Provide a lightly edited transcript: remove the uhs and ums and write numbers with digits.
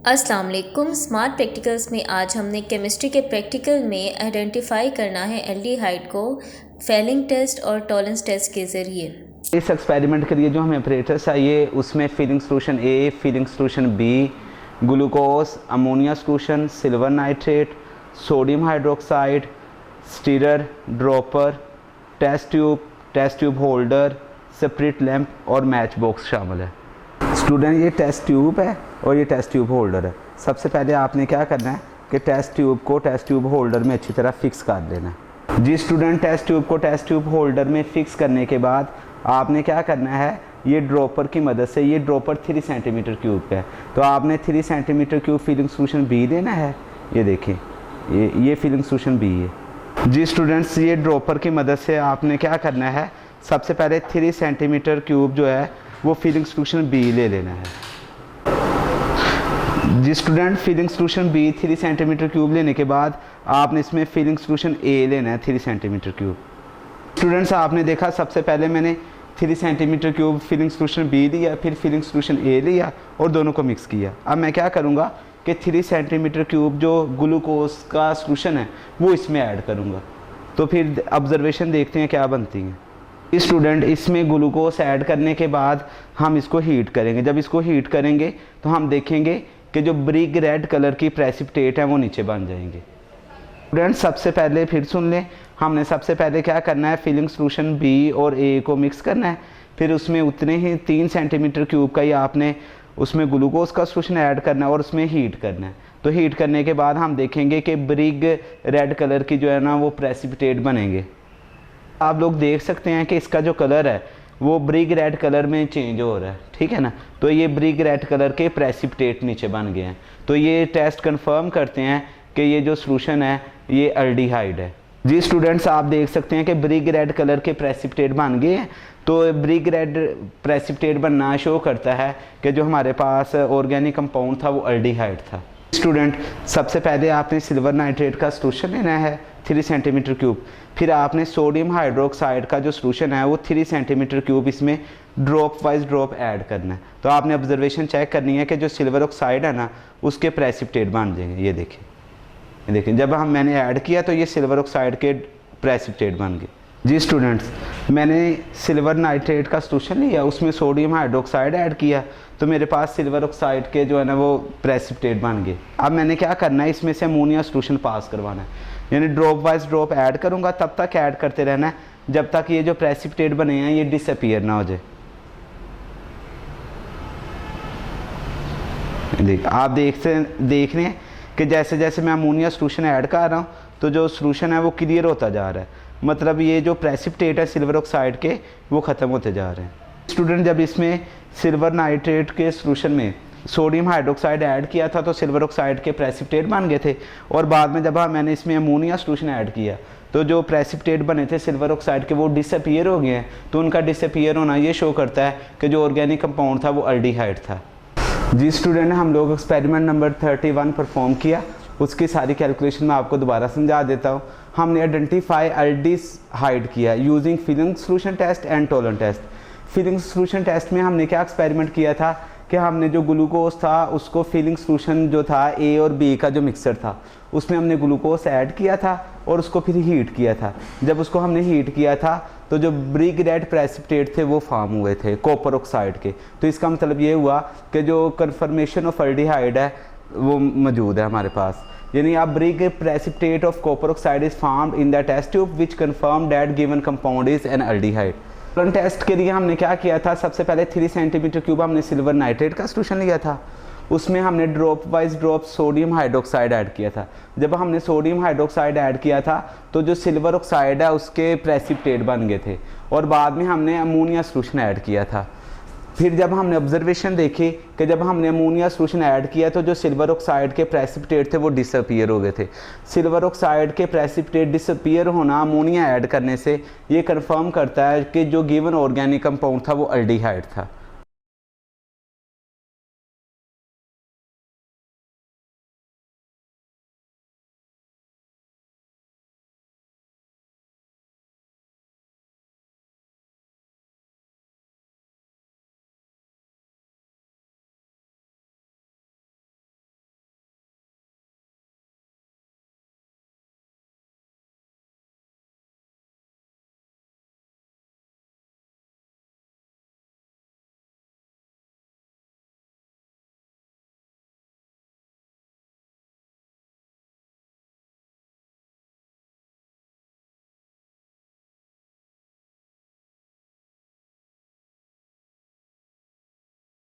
अस्सलाम वालेकुम। Smart practicals में आज हमने केमिस्ट्री के प्रैक्टिकल में आइडेंटिफाई करना है एल्डिहाइड को फेलिंग टेस्ट और टॉलरेंस टेस्ट के ज़रिए। इस एक्सपेरिमेंट के लिए जो हमें ऑपरेटर्स चाहिए उसमें filling solution A, filling solution B, glucose, ammonia solution, silver nitrate, sodium hydroxide, stirrer, dropper, test tube holder, spirit lamp और मैच बॉक्स शामिल है। स्टूडेंट, ये टेस्ट ट्यूब है और ये टेस्ट ट्यूब होल्डर है। सबसे पहले आपने क्या करना है कि टेस्ट ट्यूब को टेस्ट ट्यूब होल्डर में अच्छी तरह फिक्स कर देना है। जी स्टूडेंट, टेस्ट ट्यूब को टेस्ट ट्यूब होल्डर में फिक्स करने के बाद आपने क्या करना है, ये ड्रॉपर की मदद से, ये ड्रॉपर 3 सेंटीमीटर क्यूब का है, तो आपने 3 centimetre cube Fehling solution B लेना है। ये देखें, ये फिलिंग सोल्यूशन बी है। जी स्टूडेंट्स, ये ड्रॉपर की मदद से आपने क्या करना है, सबसे पहले 3 सेंटीमीटर क्यूब जो है वो फिलिंग सोल्यूशन बी ले लेना है। जी student, filling solution B 3 centimetre cube लेने के बाद आपने इसमें फिलिंग सोल्यूशन ए लेना है 3 सेंटीमीटर क्यूब। स्टूडेंट्स, आपने देखा सबसे पहले मैंने 3 centimetre cube Fehling solution B लिया, फिर फिलिंग सोल्यूशन ए लिया और दोनों को मिक्स किया। अब मैं क्या करूँगा कि 3 सेंटीमीटर क्यूब जो ग्लूकोज का सोल्यूशन है वो इसमें ऐड करूँगा। तो फिर ऑब्जर्वेशन देखते हैं क्या बनती हैं। स्टूडेंट, इसमें ग्लूकोज ऐड करने के बाद हम इसको हीट करेंगे। जब इसको हीट करेंगे तो हम देखेंगे कि जो ब्रिक रेड कलर की प्रेसिपिटेट है वो नीचे बन जाएंगे। स्टूडेंट, सबसे पहले फिर सुन लें, हमने सबसे पहले क्या करना है, फिलिंग सोल्यूशन बी और ए को मिक्स करना है। फिर उसमें उतने ही 3 सेंटीमीटर क्यूब का ही आपने उसमें ग्लूकोज का सोल्यूशन ऐड करना है और उसमें हीट करना है। तो हीट करने के बाद हम देखेंगे कि ब्रिक रेड कलर की जो है ना वो प्रेसिपिटेट बनेंगे। आप लोग देख सकते हैं कि इसका जो कलर है वो ब्रिक रेड कलर में चेंज हो रहा है, ठीक है ना। तो ये ब्रिक रेड कलर के प्रेसिपिटेट नीचे बन गए हैं। तो ये टेस्ट कंफर्म करते हैं कि ये जो सोल्यूशन है ये एल्डिहाइड है। जी स्टूडेंट्स, आप देख सकते हैं कि ब्रिक रेड कलर के प्रेसिपिटेट बन गए हैं। तो ब्रिक रेड प्रेसिपिटेट बनना शो करता है कि जो हमारे पास ऑर्गेनिक कंपाउंड था वो एल्डिहाइड था। स्टूडेंट, सबसे पहले आपने सिल्वर नाइट्रेट का सोल्यूशन लेना है 3 सेंटीमीटर क्यूब। फिर आपने सोडियम हाइड्रोक्साइड का जो सोल्यूशन है वो 3 सेंटीमीटर क्यूब इसमें ड्रॉप वाइज ड्रॉप ऐड करना है। तो आपने ऑब्जर्वेशन चेक करनी है कि जो सिल्वर ऑक्साइड है ना उसके प्रेसिपिटेट बन जाएंगे। ये देखें, जब मैंने ऐड किया तो ये सिल्वर ऑक्साइड के प्रेसिपिटेट बन गए। जी स्टूडेंट्स, मैंने सिल्वर नाइट्रेट का सोल्यूशन लिया, उसमें सोडियम हाइड्रोक्साइड ऐड किया तो मेरे पास सिल्वर ऑक्साइड के जो है ना वो प्रेसिपिटेट बन गए। अब मैंने क्या करना है, इसमें से अमोनिया सोल्यूशन पास करवाना है, यानी ड्रॉप वाइज ड्रॉप ऐड करूँगा। तब तक ऐड करते रहना है जब तक ये जो प्रेसिपिटेट बने हैं ये डिसअपीयर ना हो जाए। आप देख रहे हैं कि जैसे जैसे मैं अमोनिया सोल्यूशन ऐड कर रहा हूँ तो जो सोल्यूशन है वो क्लियर होता जा रहा है, मतलब ये जो प्रेसिपिटेट है सिल्वर ऑक्साइड के वो ख़त्म होते जा रहे हैं। स्टूडेंट, जब इसमें सिल्वर नाइट्रेट के सोल्यूशन में सोडियम हाइड्रोक्साइड ऐड किया था तो सिल्वर ऑक्साइड के प्रेसिपिटेट बन गए थे, और बाद में जब मैंने इसमें अमोनिया सोल्यूशन ऐड किया तो जो प्रेसिपिटेट बने थे सिल्वर ऑक्साइड के वो डिसअपीयर हो गए हैं। तो उनका डिसअपीयर होना ये शो करता है कि जो ऑर्गेनिक कंपाउंड था वो एल्डिहाइड था। जी स्टूडेंट, हम लोग एक्सपेरिमेंट नंबर 31 परफॉर्म किया, उसकी सारी कैलकुलेशन मैं आपको दोबारा समझा देता हूँ। हमने आइडेंटिफाई एल्डिहाइड किया using Fehling solution test and Tollens test. Fehling solution test में हमने क्या एक्सपेरिमेंट किया था कि हमने जो ग्लूकोज था उसको फिलिंग सोल्यूशन जो था ए और बी का जो मिक्सर था उसमें हमने ग्लूकोज ऐड किया था और उसको फिर हीट किया था। जब उसको हमने हीट किया था तो जो ब्रिक रेड प्रेसिपिटेट थे वो फॉर्म हुए थे कॉपर ऑक्साइड के। तो इसका मतलब ये हुआ कि जो कन्फर्मेशन ऑफ एल्डिहाइड है वो मौजूद है हमारे पास, यानी अब brick precipitate of copper oxide is formed in the test tube which confirm that given compound is an aldehyde. Test के लिए हमने क्या किया था, सबसे पहले 3 सेंटीमीटर क्यूब हमने सिल्वर नाइट्रेट का सोल्यूशन लिया था, उसमें हमने drop wise drop sodium hydroxide add किया था। जब हमने सोडियम हाइड्रोक्साइड ऐड किया था तो जो सिल्वर ऑक्साइड है उसके प्रेसिपिटेट बन गए थे, और बाद में हमने अमोनिया सोल्यूशन ऐड किया था। फिर जब हमने ऑब्जर्वेशन देखी कि जब हमने अमोनिया सोल्यूशन ऐड किया तो जो सिल्वर ऑक्साइड के प्रेसिपिटेट थे वो डिसअपीयर हो गए थे। सिल्वर ऑक्साइड के प्रेसिपिटेट डिसअपीयर होना अमोनिया ऐड करने से ये कंफर्म करता है कि जो गिवन ऑर्गेनिक कंपाउंड था वो एल्डिहाइड था।